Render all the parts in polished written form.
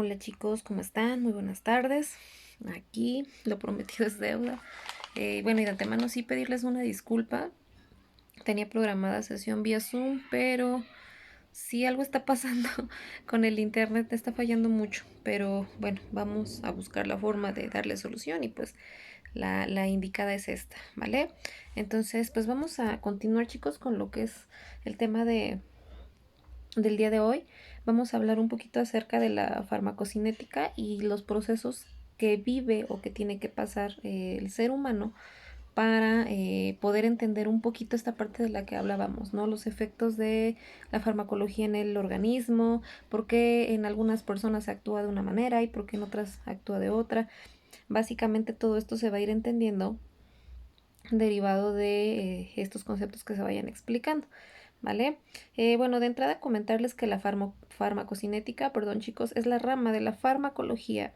Hola chicos, ¿cómo están? Muy buenas tardes. Aquí lo prometido es deuda. Bueno, y de antemano sí pedirles una disculpa. Tenía programada sesión vía Zoom, pero sí algo está pasando con el internet, está fallando mucho. Pero bueno, vamos a buscar la forma de darle solución y pues la indicada es esta, ¿vale? Entonces, pues vamos a continuar chicos con lo que es el tema del día de hoy. Vamos a hablar un poquito acerca de la farmacocinética y los procesos que vive o que tiene que pasar el ser humano para poder entender un poquito esta parte de la que hablábamos, ¿no? Los efectos de la farmacología en el organismo, por qué en algunas personas actúa de una manera y por qué en otras actúa de otra. Básicamente todo esto se va a ir entendiendo derivado de estos conceptos que se vayan explicando. ¿Vale? Bueno, de entrada comentarles que la farmacocinética, perdón chicos, es la rama de la farmacología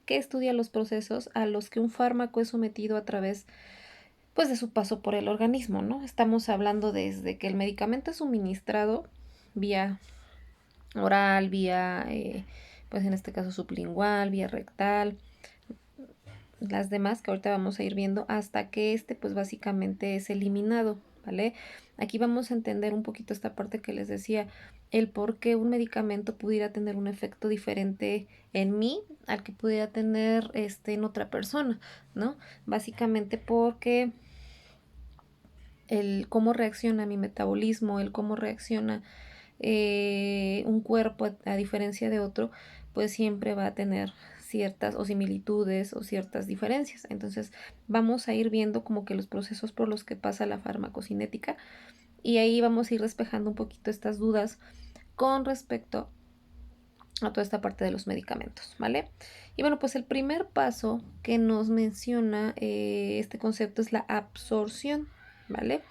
que estudia los procesos a los que un fármaco es sometido a través pues de su paso por el organismo, ¿no? Estamos hablando desde que el medicamento es suministrado vía oral, vía pues en este caso sublingual, vía rectal, las demás que ahorita vamos a ir viendo hasta que este pues básicamente es eliminado, ¿vale? Aquí vamos a entender un poquito esta parte que les decía, el por qué un medicamento pudiera tener un efecto diferente en mí al que pudiera tener en otra persona, ¿no? Básicamente porque el cómo reacciona mi metabolismo, el cómo reacciona un cuerpo a diferencia de otro, pues siempre va a tener ciertas o similitudes o ciertas diferencias. Entonces vamos a ir viendo como que los procesos por los que pasa la farmacocinética y ahí vamos a ir despejando un poquito estas dudas con respecto a toda esta parte de los medicamentos, ¿vale? Y bueno, pues el primer paso que nos menciona este concepto es la absorción, ¿vale?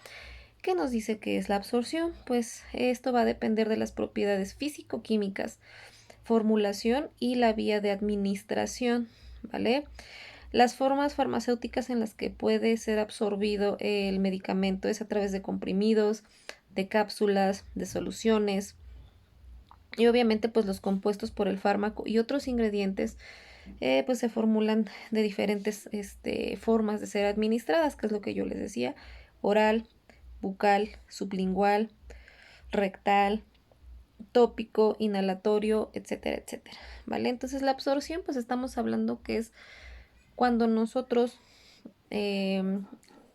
¿Qué nos dice que es la absorción? Pues esto va a depender de las propiedades físico-químicas, formulación y la vía de administración, ¿vale? Las formas farmacéuticas en las que puede ser absorbido el medicamento es a través de comprimidos, de cápsulas, de soluciones y obviamente pues los compuestos por el fármaco y otros ingredientes pues se formulan de diferentes formas de ser administradas, que es lo que yo les decía, oral, bucal, sublingual, rectal, tópico, inhalatorio, etcétera, etcétera, ¿vale? Entonces la absorción, pues estamos hablando que es cuando nosotros eh,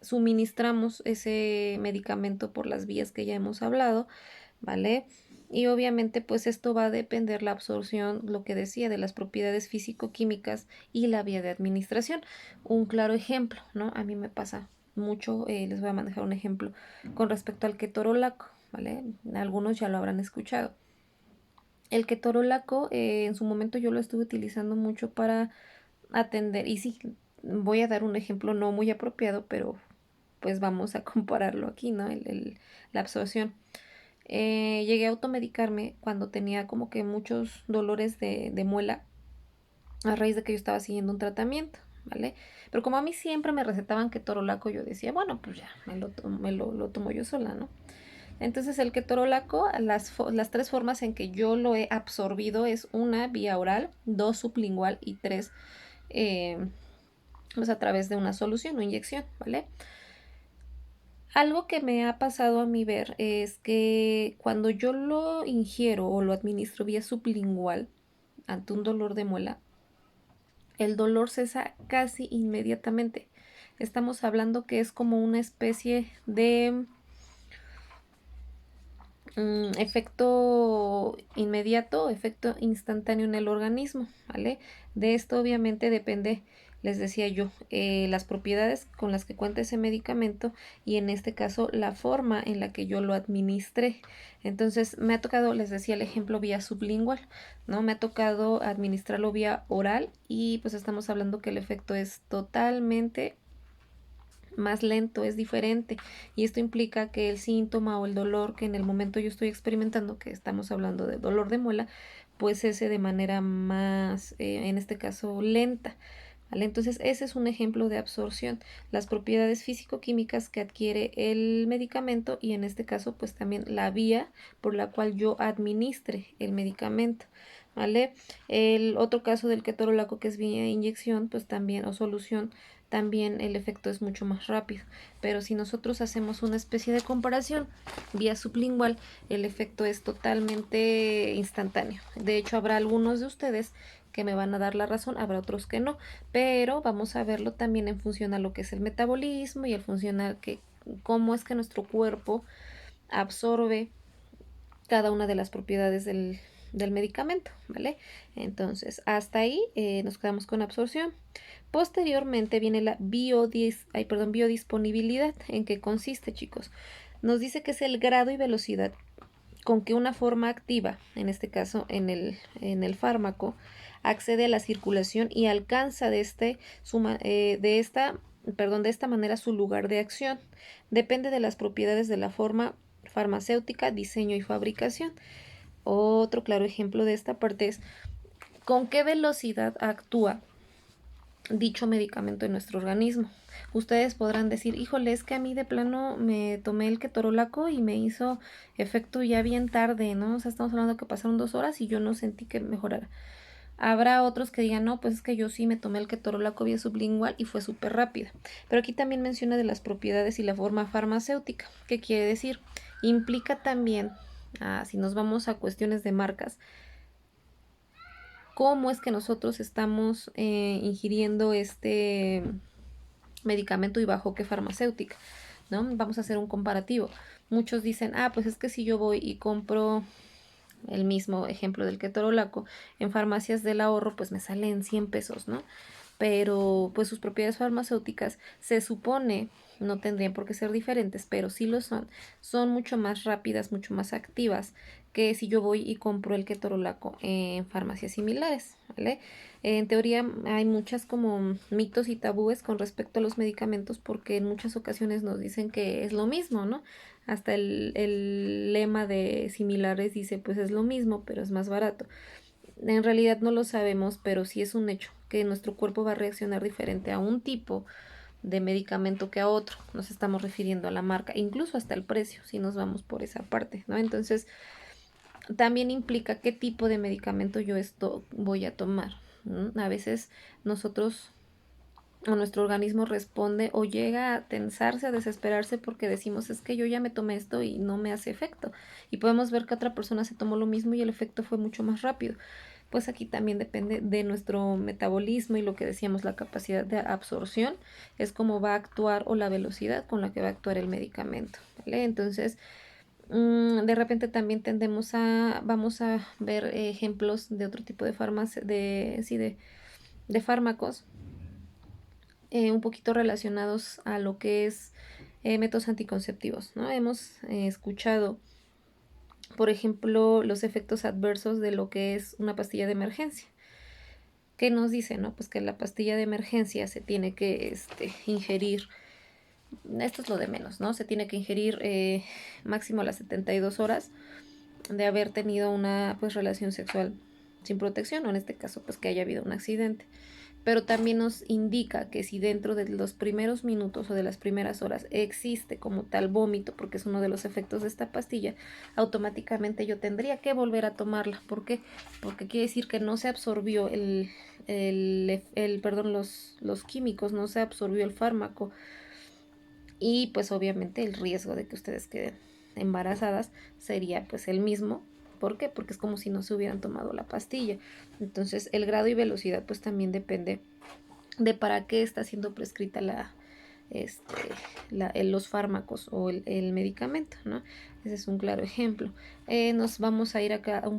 suministramos ese medicamento por las vías que ya hemos hablado, ¿vale? Y obviamente pues esto va a depender la absorción, lo que decía, de las propiedades físico-químicas y la vía de administración. Un claro ejemplo, ¿no? A mí me pasa mucho, les voy a manejar un ejemplo con respecto al ketorolaco, ¿vale? Algunos ya lo habrán escuchado. El ketorolaco en su momento yo lo estuve utilizando mucho para atender, y sí, voy a dar un ejemplo no muy apropiado, pero pues vamos a compararlo aquí, ¿no? La absorción. Llegué a automedicarme cuando tenía como que muchos dolores de muela a raíz de que yo estaba siguiendo un tratamiento, ¿vale? Pero como a mí siempre me recetaban ketorolaco, yo decía, bueno, pues ya, lo tomo yo sola, ¿no? Entonces el ketorolaco, las tres formas en que yo lo he absorbido es una vía oral, dos sublingual y tres pues a través de una solución o inyección, ¿vale? Algo que me ha pasado a mi ver es que cuando yo lo ingiero o lo administro vía sublingual ante un dolor de muela, el dolor cesa casi inmediatamente. Estamos hablando que es como una especie de efecto inmediato, efecto instantáneo en el organismo, ¿vale? De esto obviamente depende, les decía yo, las propiedades con las que cuenta ese medicamento y en este caso la forma en la que yo lo administré. Entonces me ha tocado, les decía el ejemplo vía sublingual, ¿no? Me ha tocado administrarlo vía oral y pues estamos hablando que el efecto es totalmente más lento, es diferente y esto implica que el síntoma o el dolor que en el momento yo estoy experimentando, que estamos hablando de dolor de muela, pues ese de manera más, en este caso, lenta. ¿Vale? Entonces ese es un ejemplo de absorción, las propiedades físico-químicas que adquiere el medicamento y en este caso pues también la vía por la cual yo administre el medicamento. ¿vale? El otro caso del ketorolaco, que es vía inyección, pues también, o solución, también el efecto es mucho más rápido. Pero si nosotros hacemos una especie de comparación vía sublingual, el efecto es totalmente instantáneo. De hecho, habrá algunos de ustedes que me van a dar la razón, habrá otros que no, pero vamos a verlo también en función a lo que es el metabolismo y en función a que, cómo es que nuestro cuerpo absorbe cada una de las propiedades del medicamento, ¿vale? Entonces, hasta ahí nos quedamos con absorción. Posteriormente viene la biodisponibilidad. ¿En qué consiste, chicos? Nos dice que es el grado y velocidad con que una forma activa, en este caso en el fármaco, accede a la circulación y alcanza de esta manera su lugar de acción. Depende de las propiedades de la forma farmacéutica, diseño y fabricación. Otro claro ejemplo de esta parte es con qué velocidad actúa dicho medicamento en nuestro organismo. Ustedes podrán decir, híjole, es que a mí de plano me tomé el ketorolaco y me hizo efecto ya bien tarde, ¿no? O sea, estamos hablando que pasaron 2 horas y yo no sentí que mejorara. Habrá otros que digan, no, pues es que yo sí me tomé el ketorolaco vía sublingual y fue súper rápida. Pero aquí también menciona de las propiedades y la forma farmacéutica. ¿Qué quiere decir? Implica también, si nos vamos a cuestiones de marcas, cómo es que nosotros estamos ingiriendo este medicamento y bajo qué farmacéutica, ¿no? Vamos a hacer un comparativo. Muchos dicen, pues es que si yo voy y compro el mismo ejemplo del ketorolaco en farmacias del ahorro, pues me sale en 100 pesos, ¿no? Pero pues sus propiedades farmacéuticas se supone no tendrían por qué ser diferentes, pero sí lo son. Son mucho más rápidas, mucho más activas que si yo voy y compro el ketorolaco en farmacias similares, ¿vale? En teoría hay muchas como mitos y tabúes con respecto a los medicamentos porque en muchas ocasiones nos dicen que es lo mismo, ¿no? Hasta el lema de similares dice pues es lo mismo, pero es más barato. En realidad no lo sabemos, pero sí es un hecho que nuestro cuerpo va a reaccionar diferente a un tipo de medicamento que a otro. Nos estamos refiriendo a la marca, incluso hasta el precio, si nos vamos por esa parte, ¿no? Entonces, también implica qué tipo de medicamento yo esto voy a tomar, ¿no? A veces nosotros o nuestro organismo responde o llega a tensarse, a desesperarse porque decimos es que yo ya me tomé esto y no me hace efecto. Y podemos ver que otra persona se tomó lo mismo y el efecto fue mucho más rápido. Pues aquí también depende de nuestro metabolismo y lo que decíamos, la capacidad de absorción, es cómo va a actuar o la velocidad con la que va a actuar el medicamento, ¿vale? Entonces, de repente también vamos a ver ejemplos de otro tipo de de fármacos un poquito relacionados a lo que es métodos anticonceptivos, ¿no? Hemos escuchado, por ejemplo, los efectos adversos de lo que es una pastilla de emergencia. ¿Qué nos dice, no? Pues que la pastilla de emergencia se tiene que ingerir, esto es lo de menos, ¿no? Se tiene que ingerir máximo a las 72 horas de haber tenido una pues relación sexual sin protección, o en este caso pues que haya habido un accidente. Pero también nos indica que si dentro de los primeros minutos o de las primeras horas existe como tal vómito, porque es uno de los efectos de esta pastilla, automáticamente yo tendría que volver a tomarla. ¿Por qué? Porque quiere decir que no se absorbió perdón, los químicos, no se absorbió el fármaco y pues obviamente el riesgo de que ustedes queden embarazadas sería pues el mismo. ¿Por qué? Porque es como si no se hubieran tomado la pastilla. Entonces el grado y velocidad pues también depende de para qué está siendo prescrita los fármacos o el medicamento, ¿no? Ese es un claro ejemplo. Nos vamos a ir acá a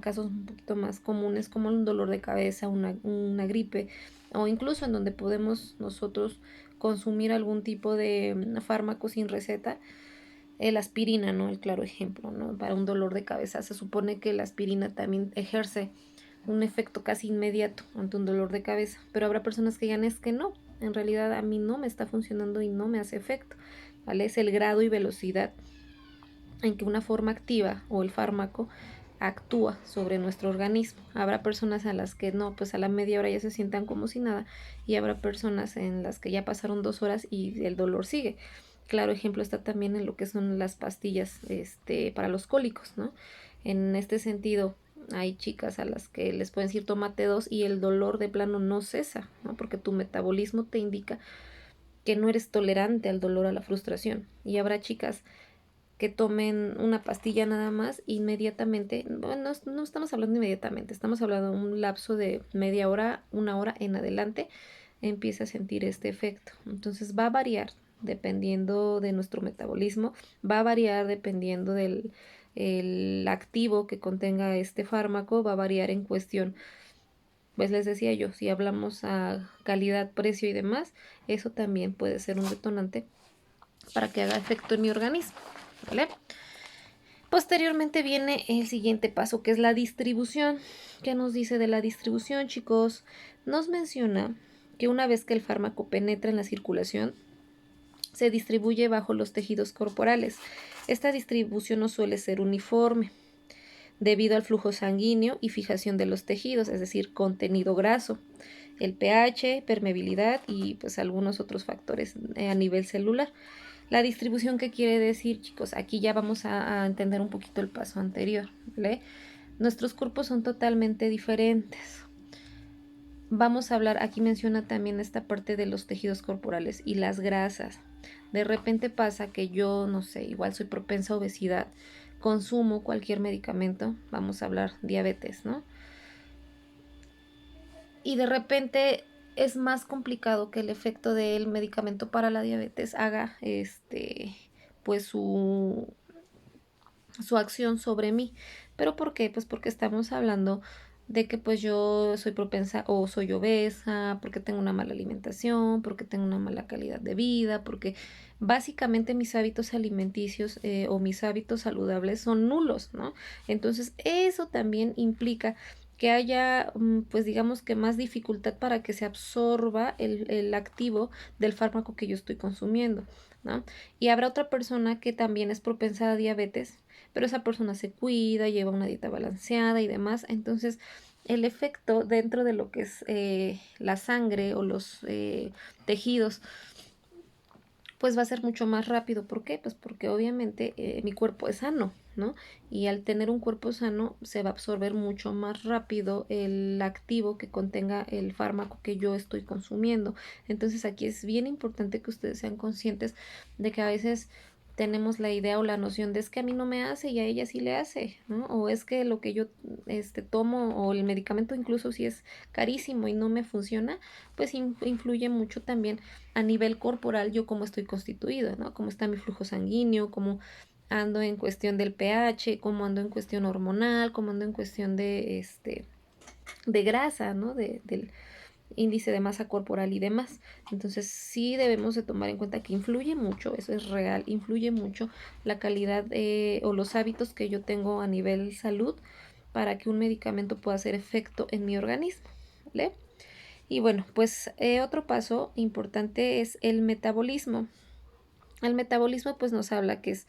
casos un poquito más comunes como un dolor de cabeza, una gripe o incluso en donde podemos nosotros consumir algún tipo de fármaco sin receta. La aspirina, ¿no? El claro ejemplo, ¿no? Para un dolor de cabeza se supone que la aspirina también ejerce un efecto casi inmediato ante un dolor de cabeza, pero habrá personas que digan es que no, en realidad a mí no me está funcionando y no me hace efecto, ¿vale? Es el grado y velocidad en que una forma activa o el fármaco actúa sobre nuestro organismo. Habrá personas a las que no, pues a la media hora ya se sientan como si nada, y habrá personas en las que ya pasaron 2 horas y el dolor sigue. Claro ejemplo está también en lo que son las pastillas para los cólicos, ¿no? En este sentido, Hay chicas a las que les pueden decir tómate 2 y el dolor de plano no cesa, ¿no? Porque tu metabolismo te indica que no eres tolerante al dolor, a la frustración. Y habrá chicas que tomen una pastilla nada más, inmediatamente, bueno, no estamos hablando inmediatamente, estamos hablando de un lapso de media hora, una hora en adelante, empieza a sentir este efecto. Entonces va a variar dependiendo de nuestro metabolismo, va a variar dependiendo del el activo que contenga este fármaco, va a variar en cuestión, pues les decía yo, si hablamos a calidad, precio y demás, eso también puede ser un detonante para que haga efecto en mi organismo, ¿vale? Posteriormente viene el siguiente paso, que es la distribución. ¿Qué nos dice de la distribución, chicos? Nos menciona que una vez que el fármaco penetra en la circulación, se distribuye bajo los tejidos corporales. Esta distribución no suele ser uniforme debido al flujo sanguíneo y fijación de los tejidos, es decir, contenido graso, el pH, permeabilidad y pues algunos otros factores a nivel celular. La distribución, ¿qué quiere decir, chicos? Aquí ya vamos a entender un poquito el paso anterior, ¿vale? Nuestros cuerpos son totalmente diferentes. Vamos a hablar, aquí menciona también esta parte de los tejidos corporales y las grasas. De repente pasa que yo, no sé, igual soy propensa a obesidad, consumo cualquier medicamento, vamos a hablar diabetes, ¿no? Y de repente es más complicado que el efecto del medicamento para la diabetes haga pues su acción sobre mí. ¿Pero por qué? Pues porque estamos hablando de que pues yo soy propensa o soy obesa, porque tengo una mala alimentación, porque tengo una mala calidad de vida, porque básicamente mis hábitos alimenticios o mis hábitos saludables son nulos, ¿no? Entonces eso también implica que haya, pues digamos que más dificultad para que se absorba el activo del fármaco que yo estoy consumiendo, ¿no? Y habrá otra persona que también es propensa a diabetes, pero esa persona se cuida, lleva una dieta balanceada y demás, entonces el efecto dentro de lo que es la sangre o los tejidos, pues va a ser mucho más rápido. ¿Por qué? Pues porque obviamente mi cuerpo es sano, ¿no? Y al tener un cuerpo sano se va a absorber mucho más rápido el activo que contenga el fármaco que yo estoy consumiendo. Entonces aquí es bien importante que ustedes sean conscientes de que a veces tenemos la idea o la noción de es que a mí no me hace y a ella sí le hace, ¿no? O es que lo que yo tomo o el medicamento incluso si es carísimo y no me funciona, pues influye mucho también a nivel corporal yo cómo estoy constituido, ¿no? Cómo está mi flujo sanguíneo, cómo ando en cuestión del pH, cómo ando en cuestión hormonal, cómo ando en cuestión de grasa, ¿no? Del índice de masa corporal y demás. Entonces sí debemos de tomar en cuenta que influye mucho, eso es real, influye mucho la calidad o los hábitos que yo tengo a nivel salud para que un medicamento pueda hacer efecto en mi organismo, ¿vale? Y bueno, pues otro paso importante es el metabolismo. El metabolismo pues nos habla que es,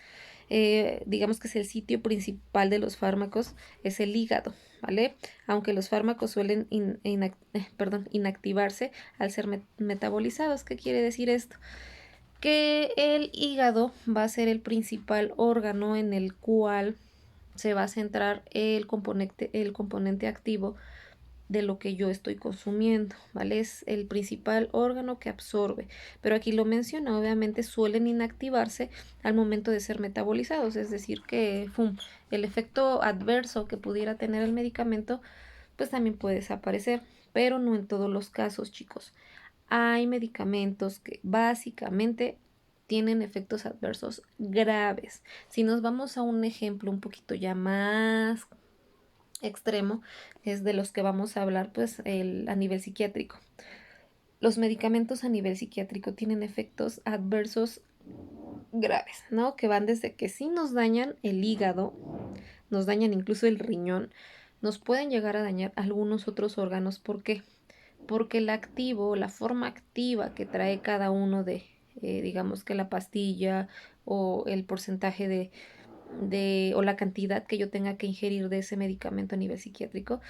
digamos que es el sitio principal de los fármacos, es el hígado, ¿vale? Aunque los fármacos suelen inactivarse al ser metabolizados. ¿Qué quiere decir esto? Que el hígado va a ser el principal órgano en el cual se va a centrar el componente activo de lo que yo estoy consumiendo, ¿vale? Es el principal órgano que absorbe, pero aquí lo menciona, obviamente suelen inactivarse al momento de ser metabolizados, es decir, que el efecto adverso que pudiera tener el medicamento, pues también puede desaparecer, pero no en todos los casos, chicos. Hay medicamentos que básicamente tienen efectos adversos graves. Si nos vamos a un ejemplo un poquito ya más extremo, es de los que vamos a hablar pues a nivel psiquiátrico. Los medicamentos a nivel psiquiátrico tienen efectos adversos graves, ¿no? Que van desde que sí nos dañan el hígado, nos dañan incluso el riñón, nos pueden llegar a dañar algunos otros órganos. ¿Por qué? Porque el activo, la forma activa que trae cada uno digamos que la pastilla o el porcentaje o la cantidad que yo tenga que ingerir de ese medicamento a nivel psiquiátrico,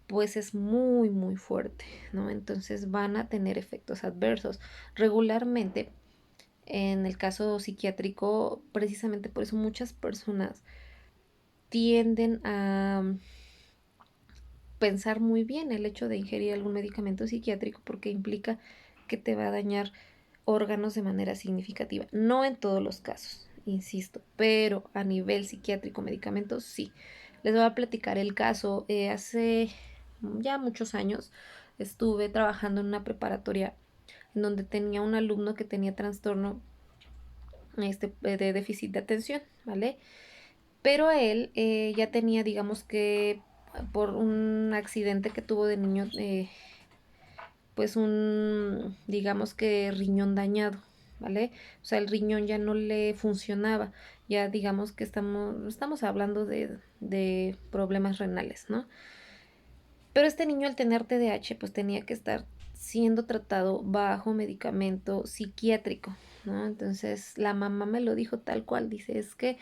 pues es muy, muy fuerte, ¿no? Entonces van a tener efectos adversos. Regularmente, en el caso psiquiátrico, precisamente por eso muchas personas tienden pensar muy bien el hecho de ingerir algún medicamento psiquiátrico porque implica que te va a dañar órganos de manera significativa. No en todos los casos, insisto, pero a nivel psiquiátrico, medicamentos, sí. Les voy a platicar el caso. Hace ya muchos años estuve trabajando en una preparatoria en donde tenía un alumno que tenía trastorno de déficit de atención, ¿vale? Pero él ya tenía, digamos que por un accidente que tuvo de niño, pues digamos que riñón dañado, ¿vale? O sea, el riñón ya no le funcionaba, ya digamos que estamos hablando de problemas renales, ¿no? Pero este niño al tener TDAH, pues tenía que estar siendo tratado bajo medicamento psiquiátrico, ¿no? Entonces la mamá me lo dijo tal cual, dice, es que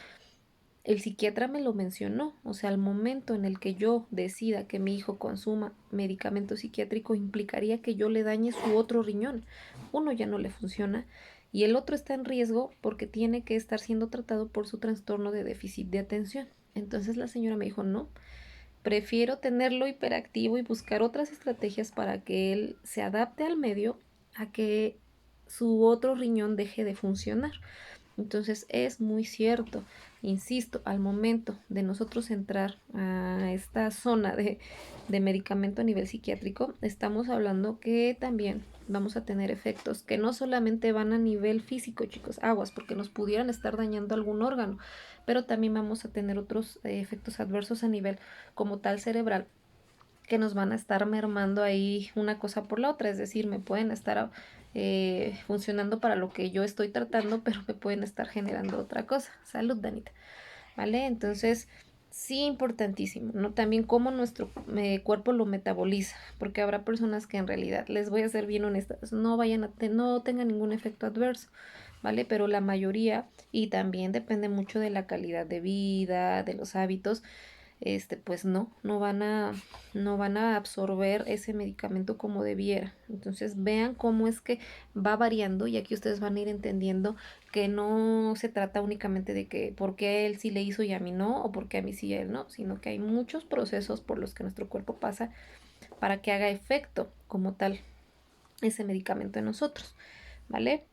el psiquiatra me lo mencionó, o sea, al momento en el que yo decida que mi hijo consuma medicamento psiquiátrico implicaría que yo le dañe su otro riñón. Uno ya no le funciona y el otro está en riesgo porque tiene que estar siendo tratado por su trastorno de déficit de atención. Entonces la señora me dijo, no, prefiero tenerlo hiperactivo y buscar otras estrategias para que él se adapte al medio a que su otro riñón deje de funcionar. Entonces es muy cierto, insisto, al momento de nosotros entrar a esta zona de medicamento a nivel psiquiátrico, estamos hablando que también vamos a tener efectos que no solamente van a nivel físico, chicos, aguas, porque nos pudieran estar dañando algún órgano, pero también vamos a tener otros efectos adversos a nivel como tal cerebral que nos van a estar mermando ahí una cosa por la otra, es decir, me pueden estar funcionando para lo que yo estoy tratando, pero me pueden estar generando otra cosa. Salud, Danita. ¿Vale? Entonces, sí, importantísimo, ¿no? También cómo nuestro cuerpo lo metaboliza, porque habrá personas que en realidad, les voy a ser bien honestas, no tengan ningún efecto adverso, ¿vale? Pero la mayoría, y también depende mucho de la calidad de vida, de los hábitos, pues no van a absorber ese medicamento como debiera. Entonces vean cómo es que va variando y aquí ustedes van a ir entendiendo que no se trata únicamente de que por qué a él sí le hizo y a mí no, o por qué a mí sí y a él no, sino que hay muchos procesos por los que nuestro cuerpo pasa para que haga efecto como tal ese medicamento en nosotros, ¿vale?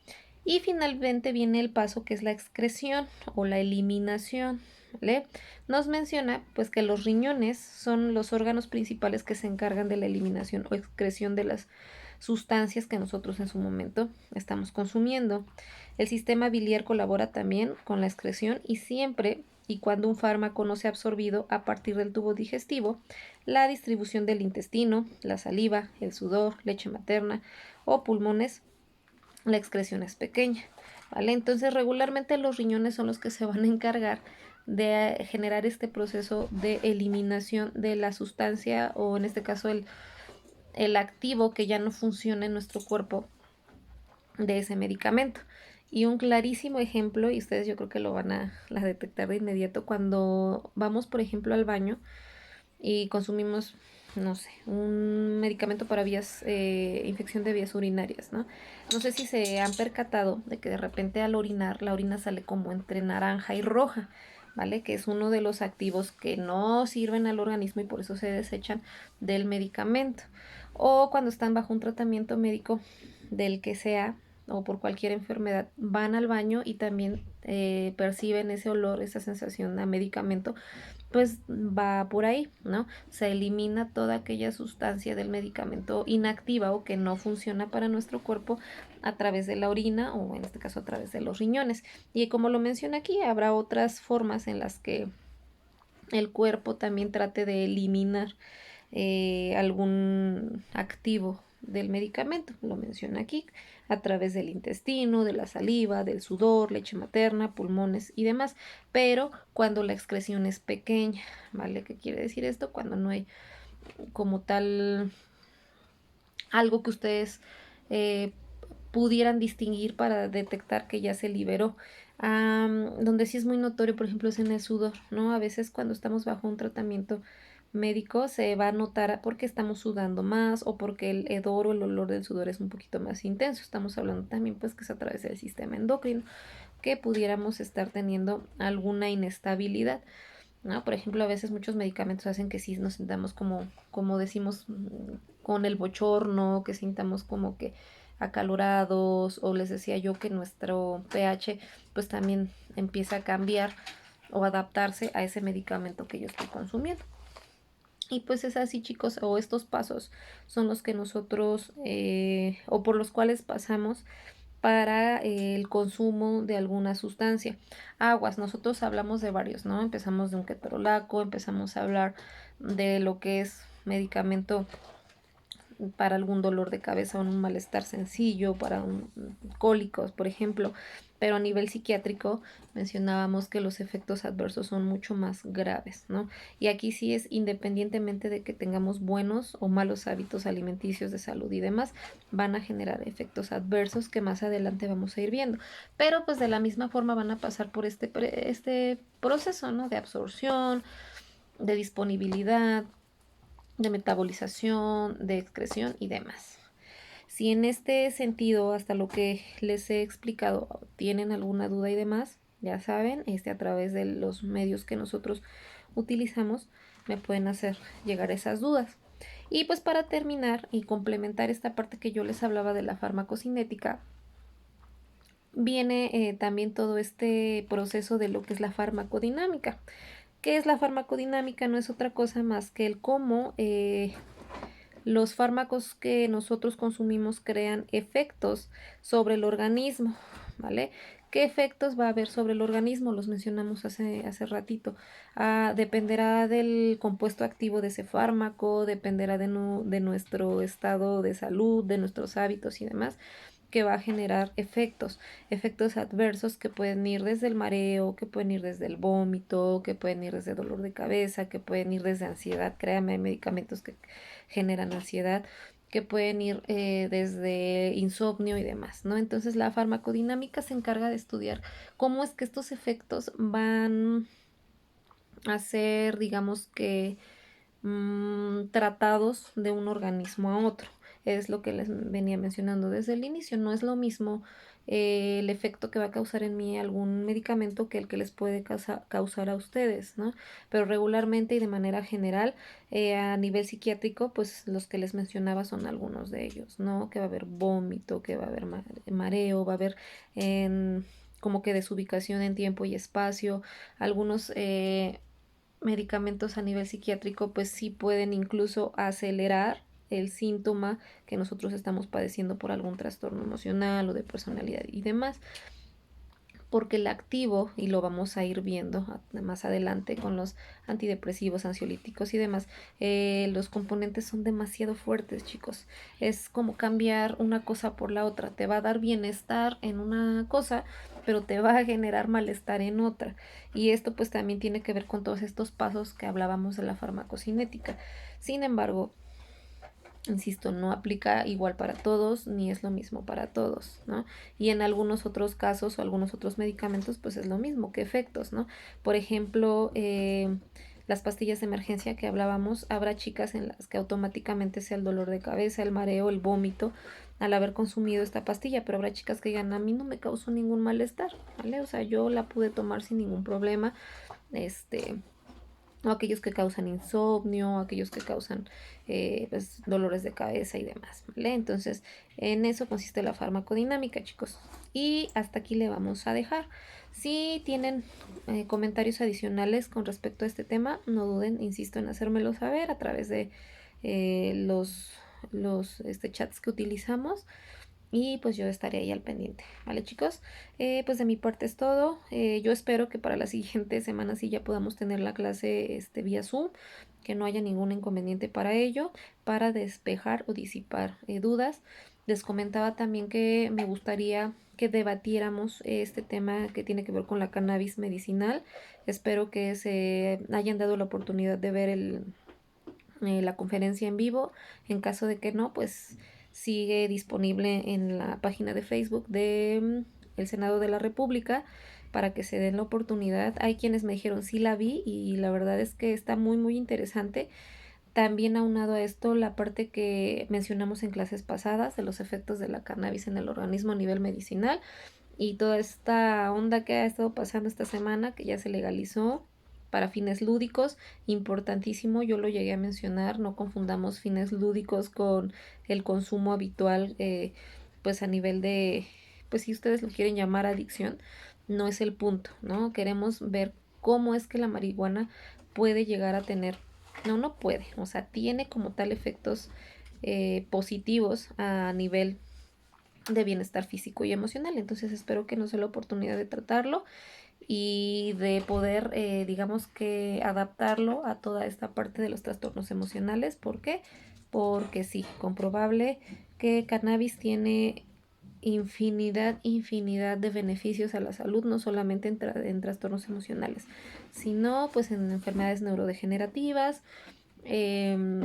Y finalmente viene el paso que es la excreción o la eliminación, ¿vale? Nos menciona pues que los riñones son los órganos principales que se encargan de la eliminación o excreción de las sustancias que nosotros en su momento estamos consumiendo. El sistema biliar colabora también con la excreción y siempre y cuando un fármaco no sea absorbido a partir del tubo digestivo, la distribución del intestino, la saliva, el sudor, leche materna o pulmones, la excreción es pequeña, ¿vale? Entonces regularmente los riñones son los que se van a encargar de generar este proceso de eliminación de la sustancia o en este caso el activo que ya no funciona en nuestro cuerpo de ese medicamento. Y un clarísimo ejemplo, y ustedes yo creo que lo van a detectar de inmediato, cuando vamos, por ejemplo, al baño y consumimos, no sé, un medicamento para infección de vías urinarias, ¿no? No sé si se han percatado de que de repente al orinar, la orina sale como entre naranja y roja, ¿vale? Que es uno de los activos que no sirven al organismo y por eso se desechan del medicamento. O cuando están bajo un tratamiento médico del que sea o por cualquier enfermedad, van al baño y también perciben ese olor, esa sensación a medicamento, pues va por ahí, ¿no? Se elimina toda aquella sustancia del medicamento inactiva o que no funciona para nuestro cuerpo a través de la orina o en este caso a través de los riñones. Y como lo menciona aquí, habrá otras formas en las que el cuerpo también trate de eliminar algún activo del medicamento, lo menciona aquí, a través del intestino, de la saliva, del sudor, leche materna, pulmones y demás, pero cuando la excreción es pequeña, ¿vale? ¿Qué quiere decir esto? Cuando no hay como tal algo que ustedes eh, pudieran distinguir para detectar que ya se liberó. Donde sí es muy notorio, por ejemplo, es en el sudor, ¿no? A veces cuando estamos bajo un tratamiento médico se va a notar porque estamos sudando más o porque el hedor o el olor del sudor es un poquito más intenso. Estamos hablando también pues que es a través del sistema endocrino que pudiéramos estar teniendo alguna inestabilidad. ¿no? Por ejemplo, a veces muchos medicamentos hacen que sí nos sintamos como decimos, con el bochorno, que sintamos como que acalorados, o les decía yo que nuestro pH pues también empieza a cambiar o adaptarse a ese medicamento que yo estoy consumiendo. Y pues es así, chicos, o estos pasos son los que nosotros, o por los cuales pasamos para el consumo de alguna sustancia. Aguas, nosotros hablamos de varios, ¿no? Empezamos de un ketorolaco, empezamos a hablar de lo que es medicamento para algún dolor de cabeza o un malestar sencillo, para cólicos, por ejemplo, pero a nivel psiquiátrico mencionábamos que los efectos adversos son mucho más graves, ¿no? Y aquí sí es independientemente de que tengamos buenos o malos hábitos alimenticios de salud y demás, van a generar efectos adversos que más adelante vamos a ir viendo, pero pues de la misma forma van a pasar por este proceso, ¿no? De absorción, de disponibilidad, de metabolización, de excreción y demás. Si en este sentido, hasta lo que les he explicado, tienen alguna duda y demás, ya saben, a través de los medios que nosotros utilizamos, me pueden hacer llegar esas dudas. Y pues para terminar y complementar esta parte que yo les hablaba de la farmacocinética, viene también todo este proceso de lo que es la farmacodinámica. ¿Qué es la farmacodinámica? No es otra cosa más que el cómo los fármacos que nosotros consumimos crean efectos sobre el organismo, ¿vale? ¿Qué efectos va a haber sobre el organismo? Los mencionamos hace ratito. Dependerá del compuesto activo de ese fármaco, dependerá de nuestro estado de salud, de nuestros hábitos y demás, que va a generar efectos adversos que pueden ir desde el mareo, que pueden ir desde el vómito, que pueden ir desde dolor de cabeza, que pueden ir desde ansiedad. Créanme, hay medicamentos que generan ansiedad, que pueden ir desde insomnio y demás, ¿no? Entonces la farmacodinámica se encarga de estudiar cómo es que estos efectos van a ser, digamos que, tratados de un organismo a otro. Es lo que les venía mencionando desde el inicio. No es lo mismo el efecto que va a causar en mí algún medicamento que el que les puede causar a ustedes, ¿no? Pero regularmente y de manera general, a nivel psiquiátrico, pues los que les mencionaba son algunos de ellos, ¿no? Que va a haber vómito, que va a haber mareo, va a haber como que desubicación en tiempo y espacio, algunos medicamentos a nivel psiquiátrico pues sí pueden incluso acelerar el síntoma que nosotros estamos padeciendo por algún trastorno emocional o de personalidad y demás, porque el activo, y lo vamos a ir viendo más adelante con los antidepresivos, ansiolíticos y demás, los componentes son demasiado fuertes, chicos. Es como cambiar una cosa por la otra. Te va a dar bienestar en una cosa, pero te va a generar malestar en otra. Y esto pues también tiene que ver con todos estos pasos que hablábamos de la farmacocinética. Sin embargo, insisto, no aplica igual para todos ni es lo mismo para todos, ¿no? Y en algunos otros casos o algunos otros medicamentos pues es lo mismo, que efectos, ¿no? Por ejemplo, las pastillas de emergencia que hablábamos, habrá chicas en las que automáticamente sea el dolor de cabeza, el mareo, el vómito al haber consumido esta pastilla, pero habrá chicas que digan, a mí no me causó ningún malestar, ¿vale? O sea, yo la pude tomar sin ningún problema, o aquellos que causan insomnio, aquellos que causan pues, dolores de cabeza y demás, ¿vale? Entonces, en eso consiste la farmacodinámica, chicos. Y hasta aquí le vamos a dejar. Si tienen comentarios adicionales con respecto a este tema, no duden, insisto, en hacérmelo saber a través de los chats que utilizamos. Y pues yo estaré ahí al pendiente, ¿vale, chicos? Pues de mi parte es todo. Yo espero que para la siguiente semana sí ya podamos tener la clase vía Zoom, que no haya ningún inconveniente para ello, para despejar o disipar dudas. Les comentaba también que me gustaría que debatiéramos este tema que tiene que ver con la cannabis medicinal. Espero que se hayan dado la oportunidad de ver la conferencia en vivo. En caso de que no, pues sigue disponible en la página de Facebook de el Senado de la República para que se den la oportunidad. Hay quienes me dijeron sí la vi y la verdad es que está muy muy interesante. También aunado a esto la parte que mencionamos en clases pasadas de los efectos de la cannabis en el organismo a nivel medicinal y toda esta onda que ha estado pasando esta semana que ya se legalizó para fines lúdicos, importantísimo, yo lo llegué a mencionar, no confundamos fines lúdicos con el consumo habitual, pues a nivel de, pues si ustedes lo quieren llamar adicción, no es el punto, ¿no? Queremos ver cómo es que la marihuana puede llegar a tener, no puede, o sea, tiene como tal efectos positivos a nivel de bienestar físico y emocional. Entonces espero que nos dé la oportunidad de tratarlo y de poder, digamos que adaptarlo a toda esta parte de los trastornos emocionales. ¿Por qué? Porque sí, comprobable que cannabis tiene infinidad de beneficios a la salud, no solamente en trastornos emocionales, sino pues en enfermedades neurodegenerativas, eh,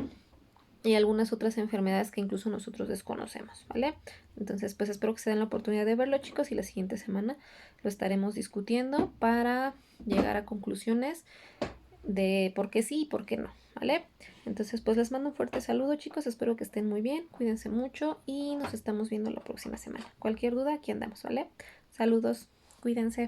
y algunas otras enfermedades que incluso nosotros desconocemos, ¿vale? Entonces, pues espero que se den la oportunidad de verlo, chicos, y la siguiente semana lo estaremos discutiendo para llegar a conclusiones de por qué sí y por qué no, ¿vale? Entonces, pues les mando un fuerte saludo, chicos, espero que estén muy bien, cuídense mucho y nos estamos viendo la próxima semana. Cualquier duda, aquí andamos, ¿vale? Saludos, cuídense.